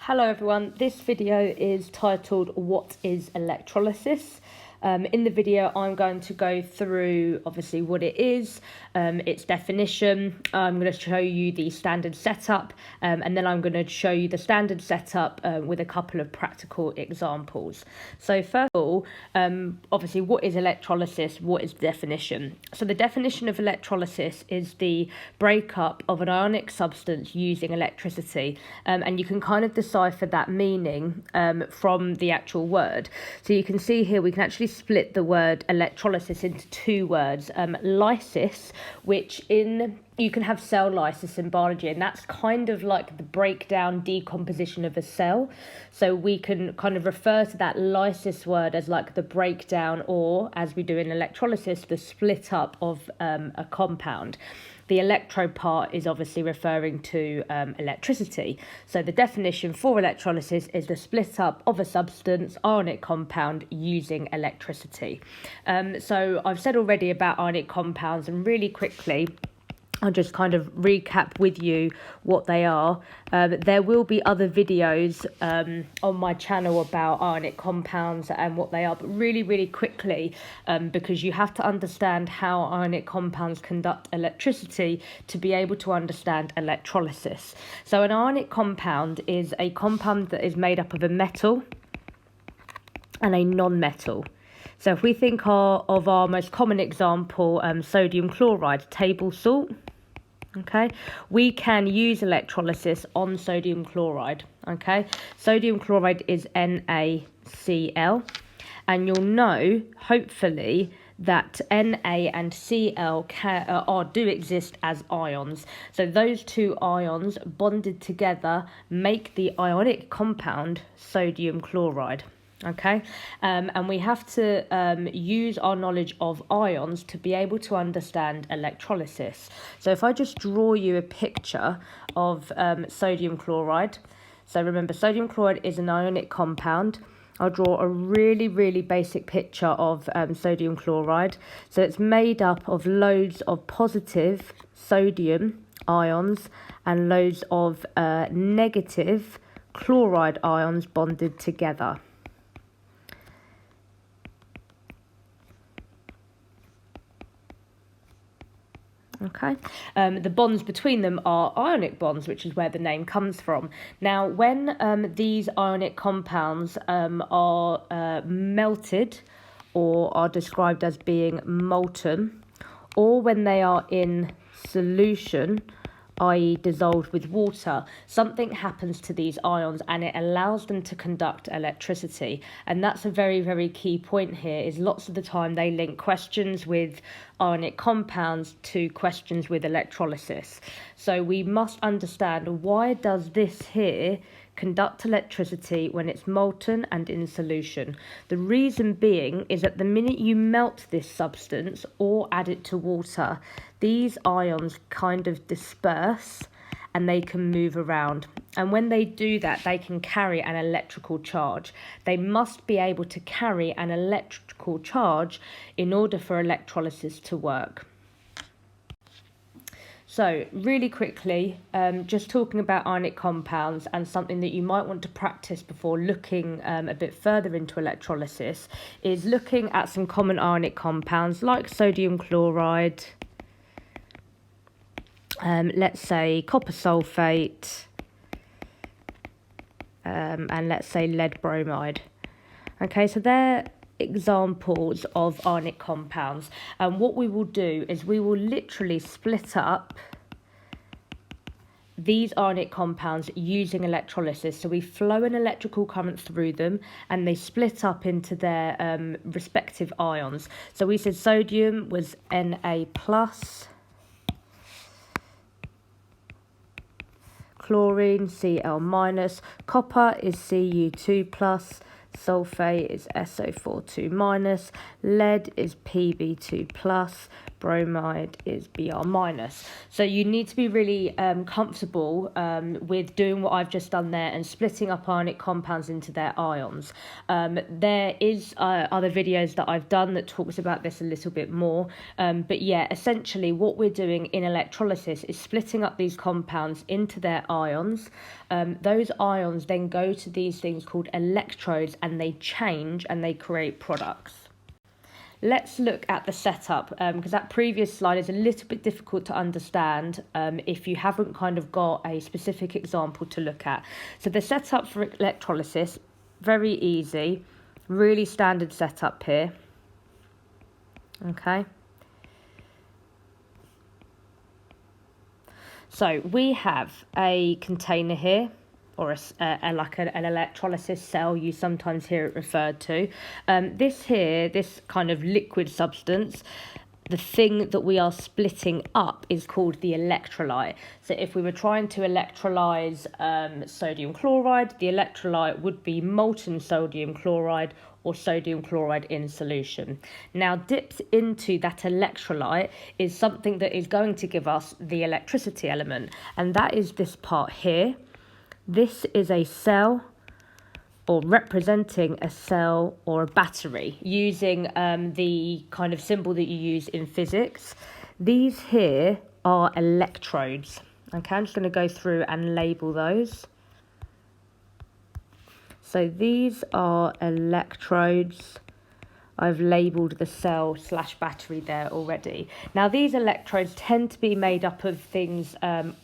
Hello everyone, this video is titled What is Electrolysis? In the video I'm going to go through obviously what it is, its definition. I'm going to show you the standard setup, and then I'm going to show you the standard setup with a couple of practical examples. So first of all, obviously what is electrolysis? What is the definition? So the definition of electrolysis is the breakup of an ionic substance using electricity, and you can kind of decipher that meaning from the actual word. So you can see here we can actually split the word electrolysis into two words. Lysis, which you can have cell lysis in biology, and that's kind of like the breakdown, decomposition of a cell. So we can kind of refer to that lysis word as like the breakdown, or as we do in electrolysis, the split up of a compound. The electro part is obviously referring to electricity. So the definition for electrolysis is the split up of a substance, ionic compound, using electricity. So I've said already about ionic compounds, and really quickly I'll just kind of recap with you what they are. There will be other videos on my channel about ionic compounds and what they are, but really quickly, because you have to understand how ionic compounds conduct electricity to be able to understand electrolysis. So an ionic compound is a compound that is made up of a metal and a non-metal. So if we think of our most common example, sodium chloride, table salt, okay, we can use electrolysis on sodium chloride, okay. Sodium chloride is NaCl, and you'll know, hopefully, that Na and Cl do exist as ions. So those two ions bonded together make the ionic compound sodium chloride. Okay, and we have to use our knowledge of ions to be able to understand electrolysis. So if I just draw you a picture of sodium chloride, so remember sodium chloride is an ionic compound. I'll draw a really basic picture of sodium chloride. So it's made up of loads of positive sodium ions and loads of negative chloride ions bonded together. Okay, the bonds between them are ionic bonds, which is where the name comes from. Now, when these ionic compounds are melted, or are described as being molten, or when they are in solution, i.e. dissolved with water, something happens to these ions and it allows them to conduct electricity. And that's a very key point here, is lots of the time they link questions with ionic compounds to questions with electrolysis. So we must understand, why does this here conduct electricity when it's molten and in solution? The reason being is that the minute you melt this substance or add it to water, these ions kind of disperse and they can move around. And when they do that, they can carry an electrical charge. They must be able to carry an electrical charge in order for electrolysis to work. So really quickly, just talking about ionic compounds, and something that you might want to practice before looking a bit further into electrolysis, is looking at some common ionic compounds like sodium chloride, let's say copper sulfate, and let's say lead bromide. Okay, so they're examples of ionic compounds, and what we will do is we will literally split up these ionic compounds using electrolysis. So we flow an electrical current through them and they split up into their respective ions. So we said sodium was Na plus, chlorine Cl minus, copper is Cu2 plus, sulfate is SO42 minus, lead is Pb2 plus, bromide is Br minus. So you need to be really comfortable with doing what I've just done there and splitting up ionic compounds into their ions. There is other videos that I've done that talks about this a little bit more, but yeah, essentially what we're doing in electrolysis is splitting up these compounds into their ions. Those ions then go to these things called electrodes, and they change and they create products. Let's look at the setup, because that previous slide is a little bit difficult to understand if you haven't kind of got a specific example to look at. So the setup for electrolysis, very easy, really standard setup here. Okay. So we have a container here, or like an electrolysis cell, you sometimes hear it referred to. This kind of liquid substance, the thing that we are splitting up is called the electrolyte. So if we were trying to electrolyse sodium chloride, the electrolyte would be molten sodium chloride or sodium chloride in solution. Now, dipped into that electrolyte is something that is going to give us the electricity element, and that is this part here. This is a cell, or representing a cell or a battery, using the kind of symbol that you use in physics. These here are electrodes. Okay, I'm just going to go through and label those. So these are electrodes. I've labelled the cell/battery there already. Now, these electrodes tend to be made up of things,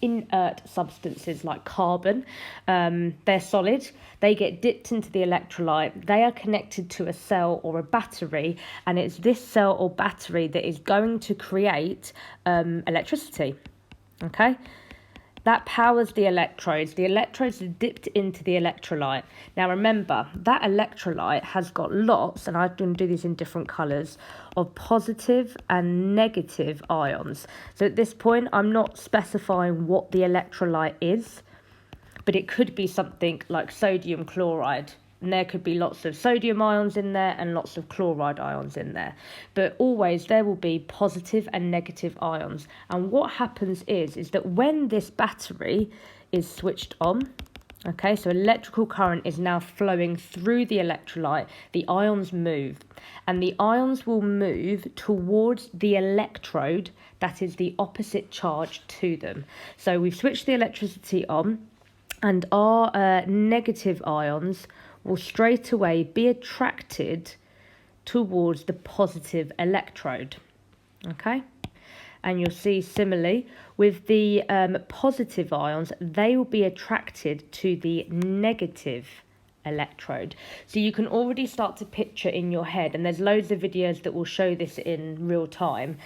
inert substances like carbon. They're solid. They get dipped into the electrolyte. They are connected to a cell or a battery, and it's this cell or battery that is going to create electricity. Okay? That powers the electrodes. The electrodes are dipped into the electrolyte. Now remember, that electrolyte has got lots, and I'm going to do these in different colours, of positive and negative ions. So at this point, I'm not specifying what the electrolyte is, but it could be something like sodium chloride. And there could be lots of sodium ions in there and lots of chloride ions in there. But always there will be positive and negative ions. And what happens is that when this battery is switched on, okay, so electrical current is now flowing through the electrolyte, the ions move. And the ions will move towards the electrode that is the opposite charge to them. So we've switched the electricity on, and our negative ions will straight away be attracted towards the positive electrode. Okay? And you'll see similarly with the positive ions, they will be attracted to the negative electrode. So you can already start to picture in your head, and there's loads of videos that will show this in real time.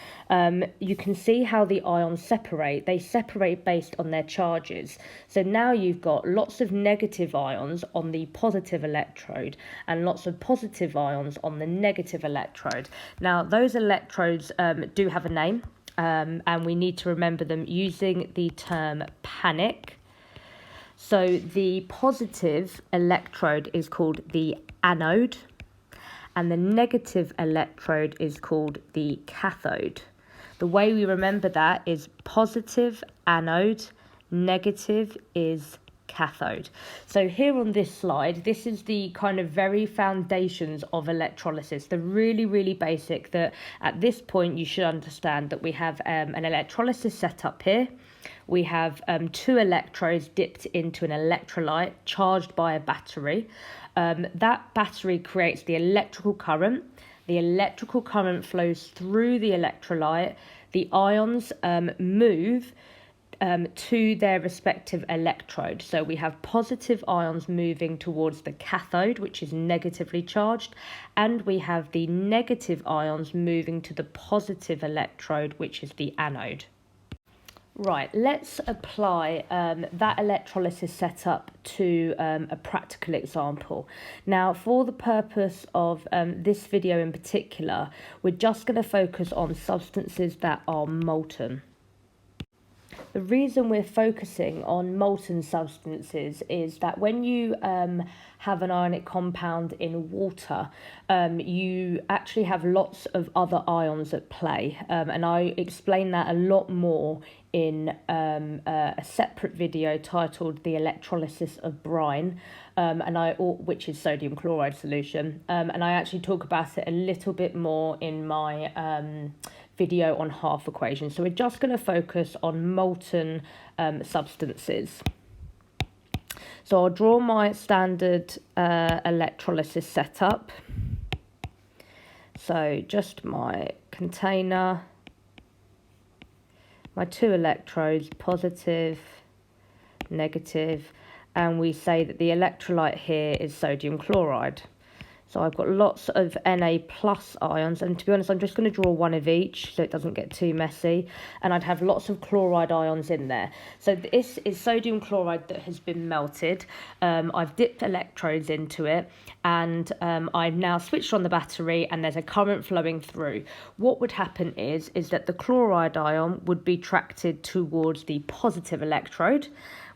You can see how the ions separate. They separate based on their charges. So now you've got lots of negative ions on the positive electrode and lots of positive ions on the negative electrode. Now those electrodes do have a name, and we need to remember them using the term panic. So the positive electrode is called the anode, and the negative electrode is called the cathode. The way we remember that is positive anode, negative is cathode. So here on this slide, this is the kind of very foundations of electrolysis, the really, really basic, that at this point you should understand that we have an electrolysis setup here. We have two electrodes dipped into an electrolyte charged by a battery. That battery creates the electrical current. The electrical current flows through the electrolyte. The ions move to their respective electrode. So we have positive ions moving towards the cathode, which is negatively charged, and we have the negative ions moving to the positive electrode, which is the anode. Right, let's apply that electrolysis setup to a practical example. Now, for the purpose of this video in particular, we're just going to focus on substances that are molten. The reason we're focusing on molten substances is that when you have an ionic compound in water, you actually have lots of other ions at play, and I explain that a lot more in a separate video titled "The Electrolysis of Brine," which is sodium chloride solution, and I actually talk about it a little bit more in my video on half equations. So we're just going to focus on molten substances. So I'll draw my standard electrolysis setup. So just my container, my two electrodes, positive, negative, and we say that the electrolyte here is sodium chloride. So I've got lots of Na plus ions, and to be honest, I'm just going to draw one of each so it doesn't get too messy, and I'd have lots of chloride ions in there. So this is sodium chloride that has been melted. I've dipped electrodes into it, and I've now switched on the battery, and there's a current flowing through. What would happen is that the chloride ion would be attracted towards the positive electrode.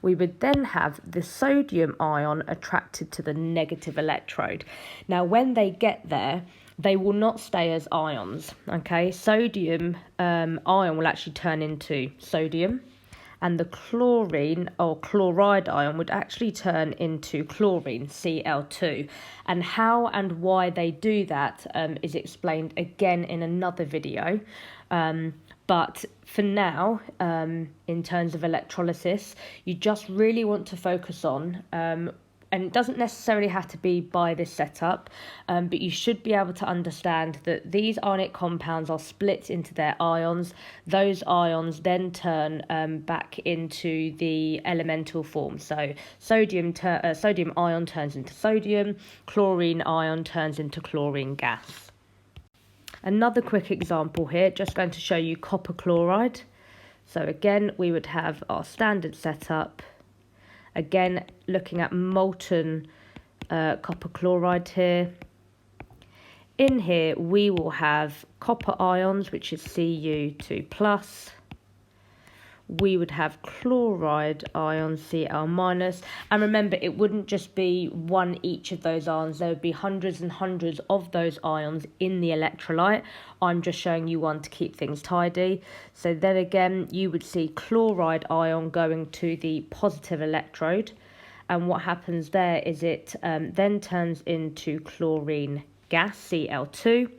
We would then have the sodium ion attracted to the negative electrode. Now, when they get there, they will not stay as ions, okay? Sodium ion will actually turn into sodium, and the chlorine or chloride ion would actually turn into chlorine, Cl2. And how and why they do that is explained again in another video. But for now, in terms of electrolysis, you just really want to focus on, and it doesn't necessarily have to be by this setup, but you should be able to understand that these ionic compounds are split into their ions. Those ions then turn back into the elemental form. So sodium ion turns into sodium, chlorine ion turns into chlorine gas. Another quick example here, just going to show you copper chloride. So again, we would have our standard setup. Again, looking at molten copper chloride here. In here, we will have copper ions, which is Cu2+. We would have chloride ion, Cl-. And remember, it wouldn't just be one each of those ions. There would be hundreds and hundreds of those ions in the electrolyte. I'm just showing you one to keep things tidy. So then again, you would see chloride ion going to the positive electrode. And what happens there is it then turns into chlorine gas, Cl2.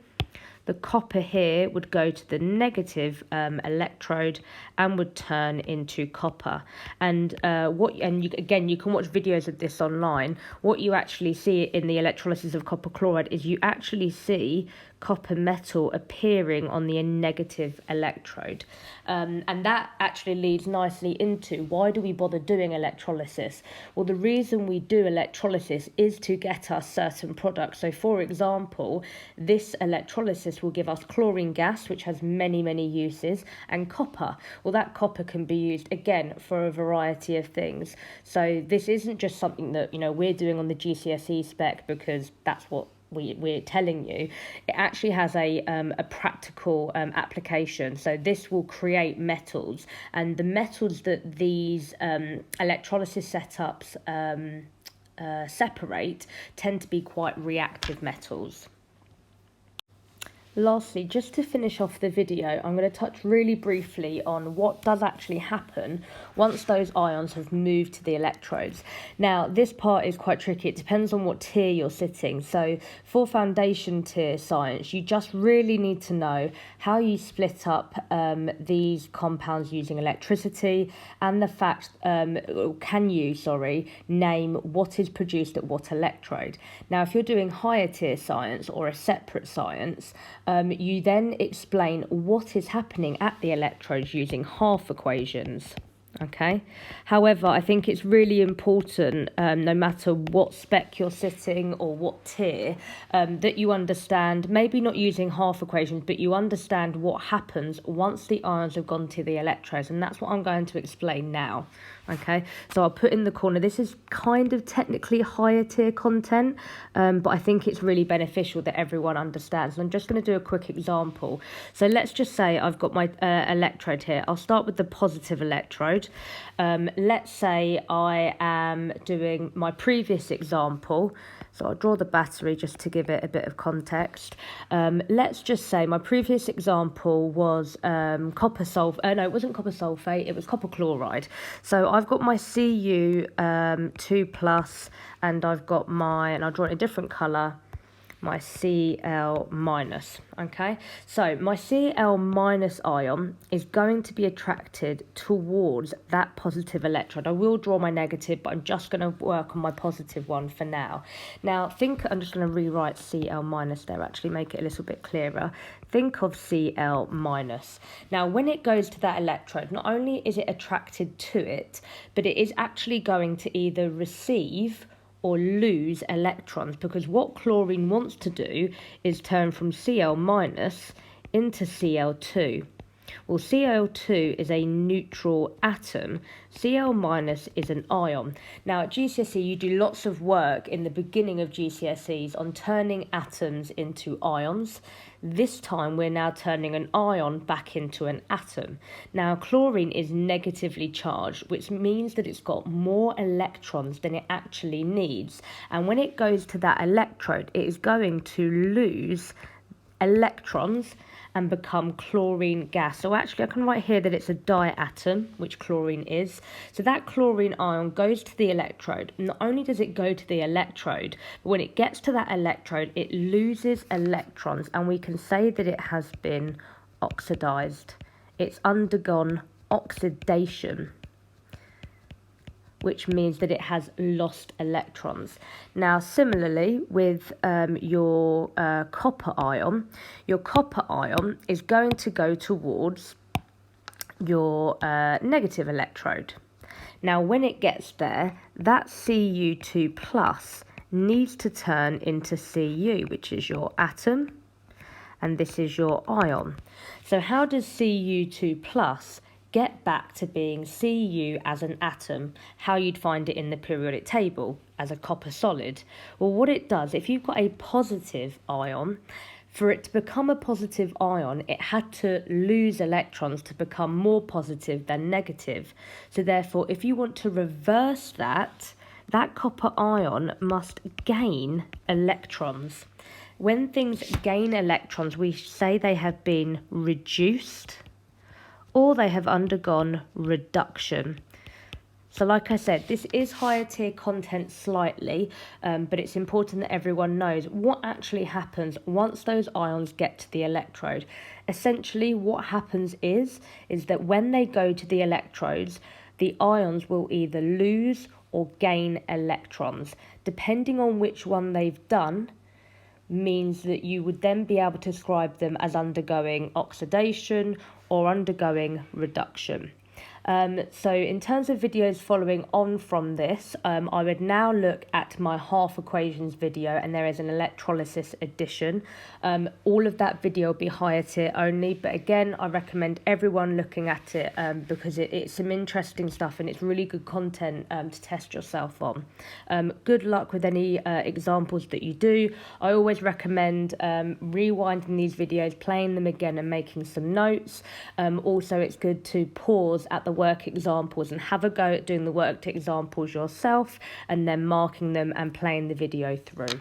The copper here would go to the negative electrode and would turn into copper. And you can watch videos of this online. What you actually see in the electrolysis of copper chloride is you actually see copper metal appearing on the negative electrode. And that actually leads nicely into why do we bother doing electrolysis? Well, the reason we do electrolysis is to get us certain products. So for example, this electrolysis will give us chlorine gas, which has many, many uses, and copper. Well, that copper can be used again for a variety of things. So this isn't just something that, we're doing on the GCSE spec because that's what we're telling you. It actually has a practical application. So this will create metals, and the metals that these electrolysis setups separate tend to be quite reactive metals. Lastly, just to finish off the video, I'm going to touch really briefly on what does actually happen once those ions have moved to the electrodes. Now, this part is quite tricky. It depends on what tier you're sitting. So for foundation tier science, you just really need to know how you split up these compounds using electricity, and the fact, name what is produced at what electrode. Now, if you're doing higher tier science or a separate science, you then explain what is happening at the electrodes using half equations. Okay. However, I think it's really important, no matter what spec you're sitting or what tier, that you understand, maybe not using half equations, but you understand what happens once the ions have gone to the electrodes. And that's what I'm going to explain now. Okay, so I'll put in the corner, this is kind of technically higher tier content, but I think it's really beneficial that everyone understands. And I'm just going to do a quick example. So let's just say I've got my electrode here. I'll start with the positive electrode. Let's say I am doing my previous example. So I'll draw the battery just to give it a bit of context. Let's just say my previous example was copper sulfate. No, it wasn't copper sulfate, it was copper chloride. So I've got my Cu 2+, and I've got and I'll draw it in a different colour, my Cl-. Okay, so my Cl- ion is going to be attracted towards that positive electrode. I will draw my negative, but I'm just going to work on my positive one for now. Now I'm just going to rewrite Cl- there, actually make it a little bit clearer. Think of Cl-. Now when it goes to that electrode, not only is it attracted to it, but it is actually going to either receive or lose electrons, because what chlorine wants to do is turn from Cl- into Cl2. Well, Cl2 is a neutral atom. Cl- is an ion. Now at GCSE you do lots of work in the beginning of GCSEs on turning atoms into ions. This time we're now turning an ion back into an atom. Now chlorine is negatively charged, which means that it's got more electrons than it actually needs. And when it goes to that electrode, it is going to lose electrons and become chlorine gas. So actually I can write here that it's a diatom, which chlorine is. So that chlorine ion goes to the electrode. Not only does it go to the electrode, but when it gets to that electrode, it loses electrons, and we can say that it has been oxidized. It's undergone oxidation, which means that it has lost electrons. Now, similarly with your copper ion is going to go towards your negative electrode. Now, when it gets there, that Cu2+ needs to turn into Cu, which is your atom, and this is your ion. So how does Cu2+ get back to being Cu as an atom, how you'd find it in the periodic table as a copper solid? Well, what it does, if you've got a positive ion, for it to become a positive ion, it had to lose electrons to become more positive than negative. So therefore, if you want to reverse that copper ion must gain electrons. When things gain electrons, we say they have been reduced, or they have undergone reduction. So like I said, this is higher tier content slightly, but it's important that everyone knows what actually happens once those ions get to the electrode. Essentially, what happens is that when they go to the electrodes, the ions will either lose or gain electrons. Depending on which one they've done, means that you would then be able to describe them as undergoing oxidation or undergoing reduction. So in terms of videos following on from this, I would now look at my half equations video, and there is an electrolysis edition. All of that video will be higher tier only, but again, I recommend everyone looking at it because it's some interesting stuff and it's really good content to test yourself on. Good luck with any examples that you do. I always recommend rewinding these videos, playing them again and making some notes. Also, it's good to pause at the work examples and have a go at doing the worked examples yourself, and then marking them and playing the video through.